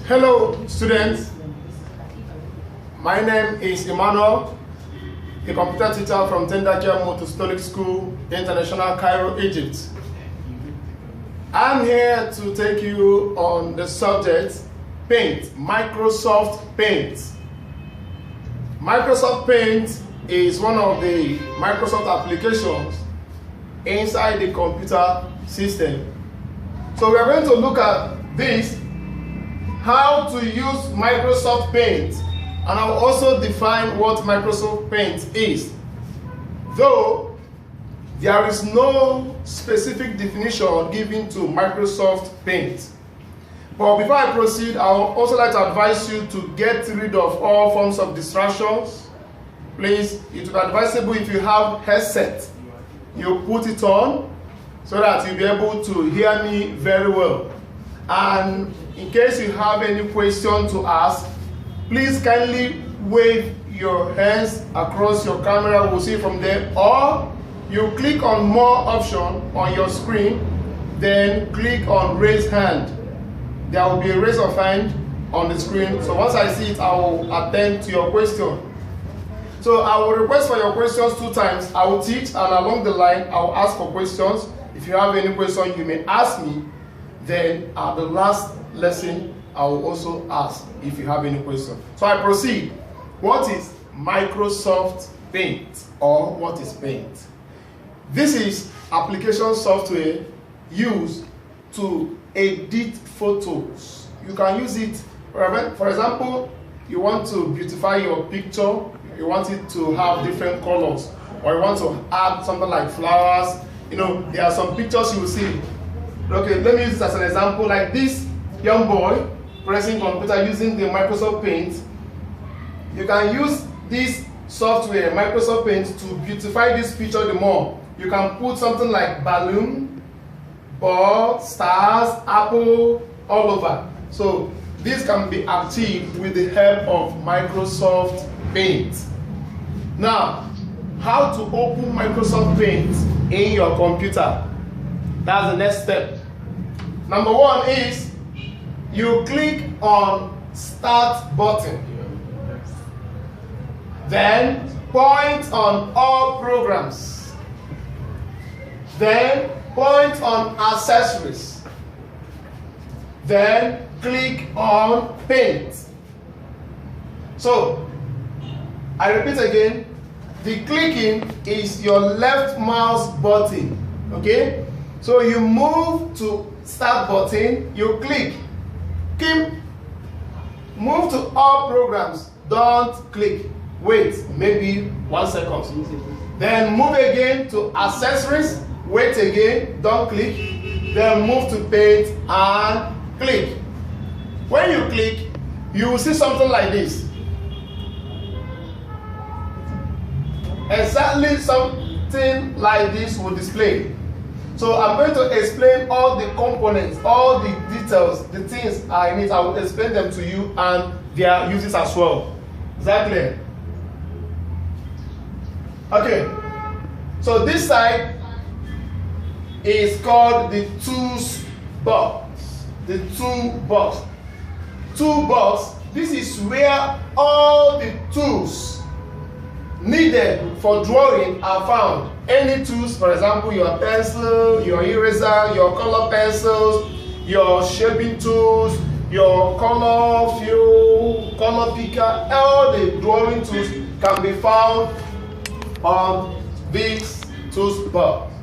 Hello students, my name is Emmanuel, a computer teacher from Tendakia MOTORSTOLIC School, International, Cairo, Egypt. I'm here to take you on the subject Paint, Microsoft Paint. Microsoft Paint is one of the Microsoft applications inside the computer system. So we are going to look at this, how to use Microsoft Paint, and I'll also define what Microsoft Paint is. Though there is no specific definition given to Microsoft Paint. But before I proceed, I would also like to advise you to get rid of all forms of distractions. Please, it would be advisable if you have headset, you put it on so that you'll be able to hear me very well. And in case you have any question to ask, please kindly wave your hands across your camera, we'll see from there, or you click on more option on your screen, then click on raise hand. There will be a raise of hand on the screen, so once I see it, I will attend to your question. So I will request for your questions 2 times. I will teach, and along the line I will ask for questions. If you have any question, you may ask me. Then at the last lesson, I will also ask if you have any question. So I proceed. What is Microsoft Paint, or what is Paint? This is application software used to edit photos. You can use it, for example, you want to beautify your picture, you want it to have different colors, or you want to add something like flowers. You know, there are some pictures you will see. Okay, let me use this as an example, like this young boy pressing computer using the Microsoft Paint. You can use this software, Microsoft Paint, to beautify this picture the more. You can put something like balloon, ball, stars, apple, all over. So this can be achieved with the help of Microsoft Paint. Now, how to open Microsoft Paint in your computer? That's the next step. Number 1 is you click on Start button. Then point on All Programs. Then point on Accessories. Then click on Paint. So, I repeat again, the clicking is your left mouse button, okay? So you move to Start button, you click, move to All Programs, don't click, wait maybe 1 second. Then move again to Accessories, wait again, don't click, then move to Paint and click. When you click, you will see something like this. Exactly something like this will display. So I'm going to explain all the components, all the details, the things are in it. I will explain them to you and their uses as well. Is that clear? Okay. So this side is called the Tools box. The Toolbox. Toolbox. This is where all the tools needed for drawing are found. Any tools, for example, your pencil, your eraser, your color pencils, your shaping tools, your color fill, color picker, all the drawing tools can be found on this tools box.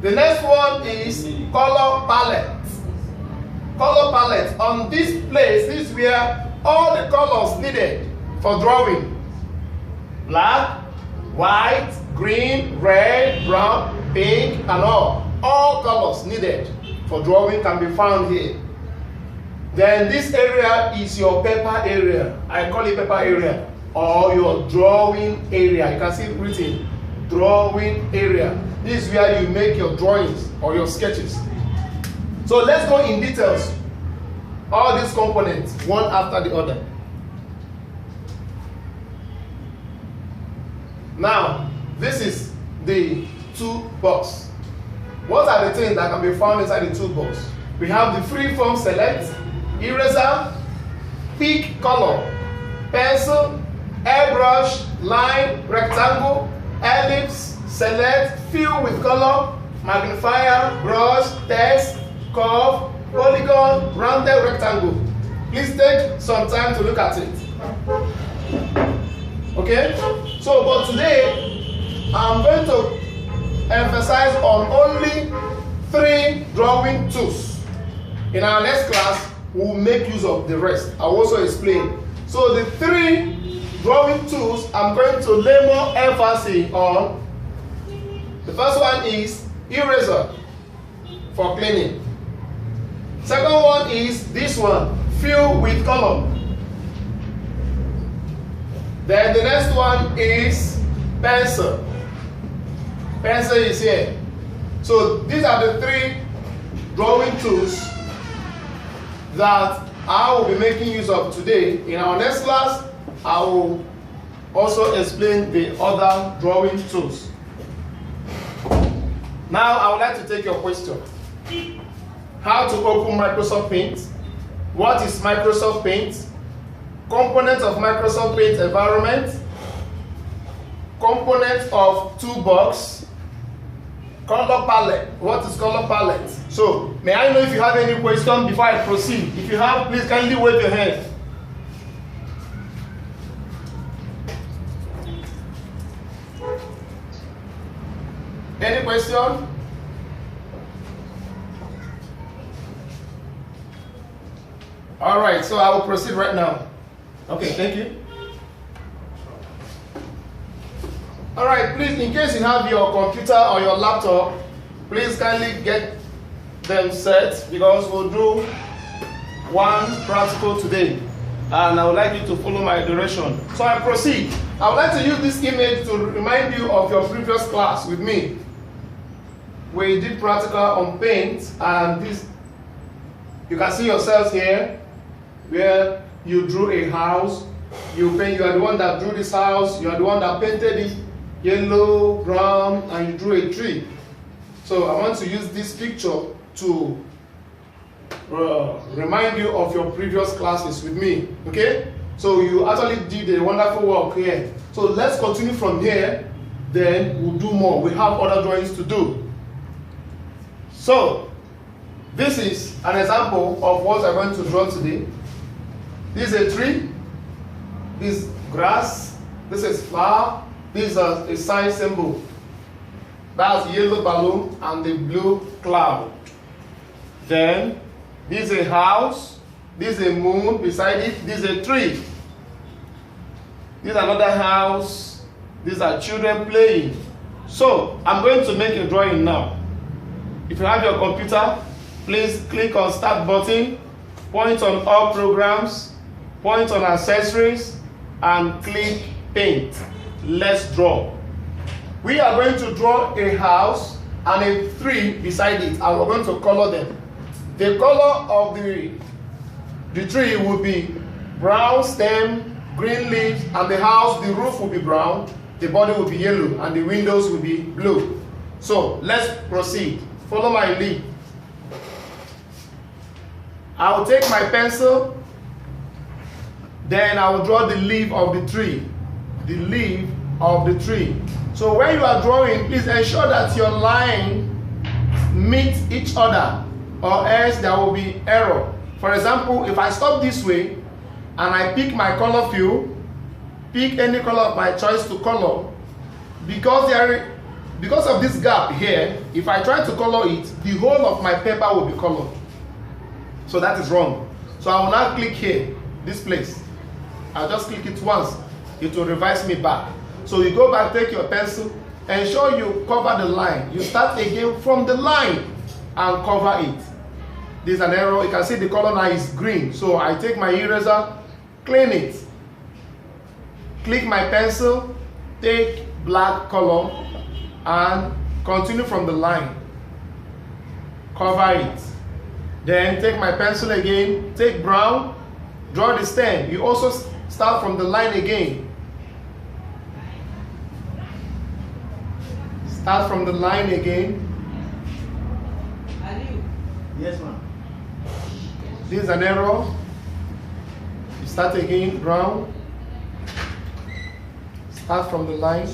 The next one is color palette. Color palette. On this place, this is where all the colors needed for drawing. Black, white, green, red, brown, pink, and all colors needed for drawing can be found here. Then this area is your paper area. I call it paper area, or your drawing area. You can see it written, drawing area. This is where you make your drawings or your sketches. So let's go in details. All these components, one after the other. Now, this is the toolbox. What are the things that can be found inside the toolbox? We have the freeform select, eraser, pick color, pencil, airbrush, line, rectangle, ellipse, select, fill with color, magnifier, brush, text, curve, polygon, rounded rectangle. Please take some time to look at it. Okay? So, but today, I'm going to emphasize on only 3 drawing tools. In our next class, we'll make use of the rest. I'll also explain. So, the 3 drawing tools I'm going to lay more emphasis on. The first one is eraser for cleaning. Second one is this one, fill with color. Then the next one is pencil. Pencil is here. So these are the 3 drawing tools that I will be making use of today. In our next class, I will also explain the other drawing tools. Now I would like to take your question. How to open Microsoft Paint? What is Microsoft Paint? Components of Microsoft Paint environment, components of toolbox, color palette. What is color palette? So, may I know if you have any question before I proceed? If you have, please kindly wave your hand. Any question? All right, so I will proceed right now. Okay, thank you. All right, please, in case you have your computer or your laptop, please kindly get them set because we'll do one practical today. And I would like you to follow my direction. So I proceed. I would like to use this image to remind you of your previous class with me. We did practical on paint, and this, you can see yourselves here where you drew a house. You are the one that drew this house. You are the one that painted it yellow, brown, and you drew a tree. So I want to use this picture to remind you of your previous classes with me. Okay? So you actually did a wonderful work here. So let's continue from here. Then we'll do more. We have other drawings to do. So this is an example of what I'm going to draw today. This is a tree. This is grass. This is flower. This is a sign symbol. That's yellow balloon and the blue cloud. Then this is a house. This is a moon beside it. This is a tree. This is another house. These are children playing. So I'm going to make a drawing now. If you have your computer, please click on Start button, point on All Programs, point on Accessories, and click Paint. Let's draw. We are going to draw a house and a tree beside it, and we're going to color them. The color of the tree will be brown stem, green leaves, and the house, the roof will be brown, the body will be yellow, and the windows will be blue. So let's proceed. Follow my lead. I will take my pencil, then I will draw the leaf of the tree. The leaf of the tree. So when you are drawing, please ensure that your line meets each other, or else there will be error. For example, if I stop this way and I pick my color fill, pick any color of my choice to color, because of this gap here, if I try to color it, the whole of my paper will be colored. So that is wrong. So I will now click here, this place. I'll just click it once. It will revise me back. So you go back, take your pencil, ensure you cover the line. You start again from the line and cover it. There's an error. You can see the color now is green. So I take my eraser, clean it. Click my pencil, take black color, and continue from the line. Cover it. Then take my pencil again, take brown, draw the stem. You also start from the line again. Start from the line again. Yes, ma'am. This is an arrow. Start again, brown. Start from the line.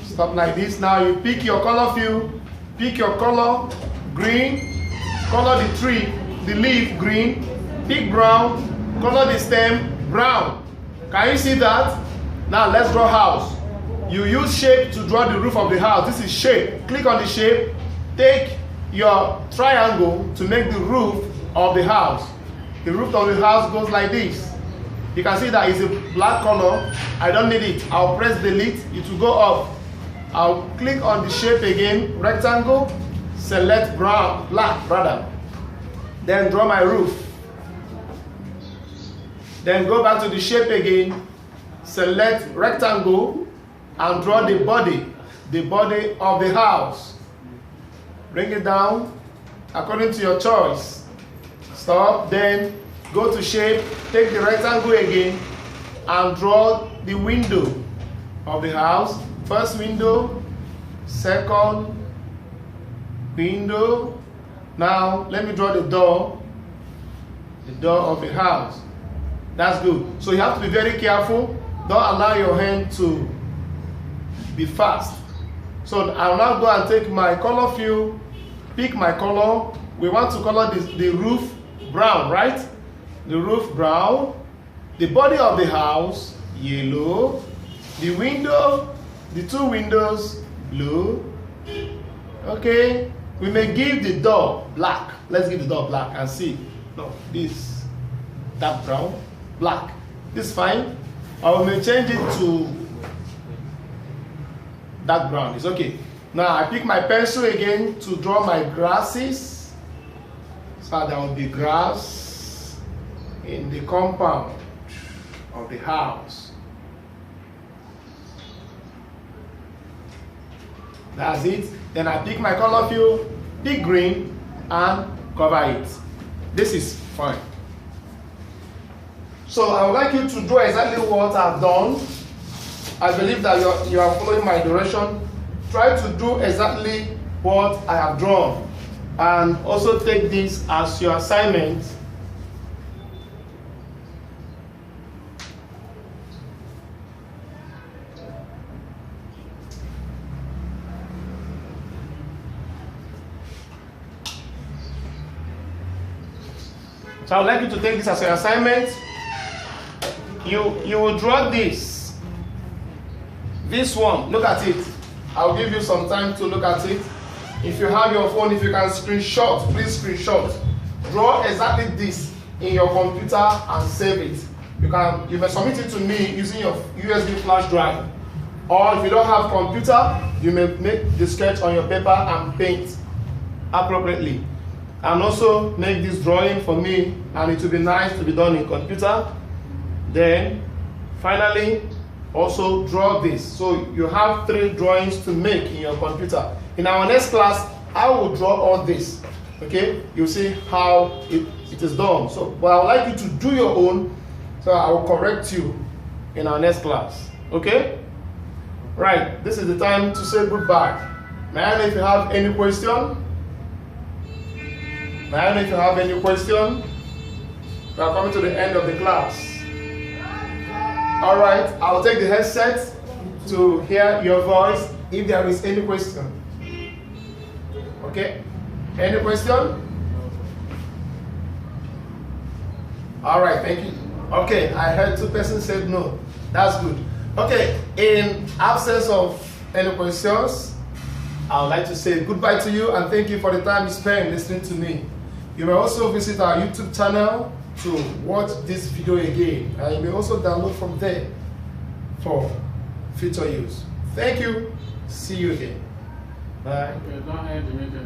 Stop like this. Now you pick your color field. Pick your color, green. Color the tree, the leaf, green. Pick brown. Color the stem, brown. Can you see that? Now let's draw house. You use shape to draw the roof of the house. This is shape. Click on the shape. Take your triangle to make the roof of the house. The roof of the house goes like this. You can see that it's a black color. I don't need it. I'll press delete. It will go up. I'll click on the shape again. Rectangle. Select brown, black rather. Then draw my roof. Then go back to the shape again. Select rectangle and draw the body of the house. Bring it down according to your choice. Stop, then go to shape, take the rectangle again and draw the window of the house. First window, second window. Now let me draw the door of the house. That's good. So you have to be very careful. Don't allow your hand to be fast. So I'll now go and take my color field, pick my color. We want to color the roof brown, right? The roof brown. The body of the house, yellow. The window, the two windows, blue. Okay. We may give the door black. Let's give the door black and see. No, this dark brown, black. This is fine. Or we may change it to dark brown. It's okay. Now I pick my pencil again to draw my grasses. So there will be grass in the compound of the house. That's it. Then I pick my color field, pick green, and cover it. This is fine. So I would like you to draw exactly what I've done. I believe that you are following my direction. Try to do exactly what I have drawn. And also take this as your assignment. So I would like you to take this as your assignment. You will draw this. This one, look at it. I'll give you some time to look at it. If you have your phone, if you can screenshot, please screenshot. Draw exactly this in your computer and save it. You may submit it to me using your USB flash drive. Or if you don't have computer, you may make the sketch on your paper and paint appropriately. And also make this drawing for me, and it will be nice to be done in computer. Then finally also draw this. So you have 3 drawings to make in your computer. In our next class, I will draw all this. Okay, you'll see how it is done. So but I would like you to do your own, so I will correct you in our next class. Okay, right, this is the time to say goodbye. May I know if you have any question? May I know if you have any question? We are coming to the end of the class. All right, I'll take the headset to hear your voice if there is any question. Okay, any question? All right, thank you. Okay, I heard 2 persons said no. That's good. Okay, in absence of any questions, I would like to say goodbye to you and thank you for the time you spent listening to me. You may also visit our YouTube channel to watch this video again, and you may also download from there for future use. Thank you. See you again. Bye. Okay, don't end the meeting.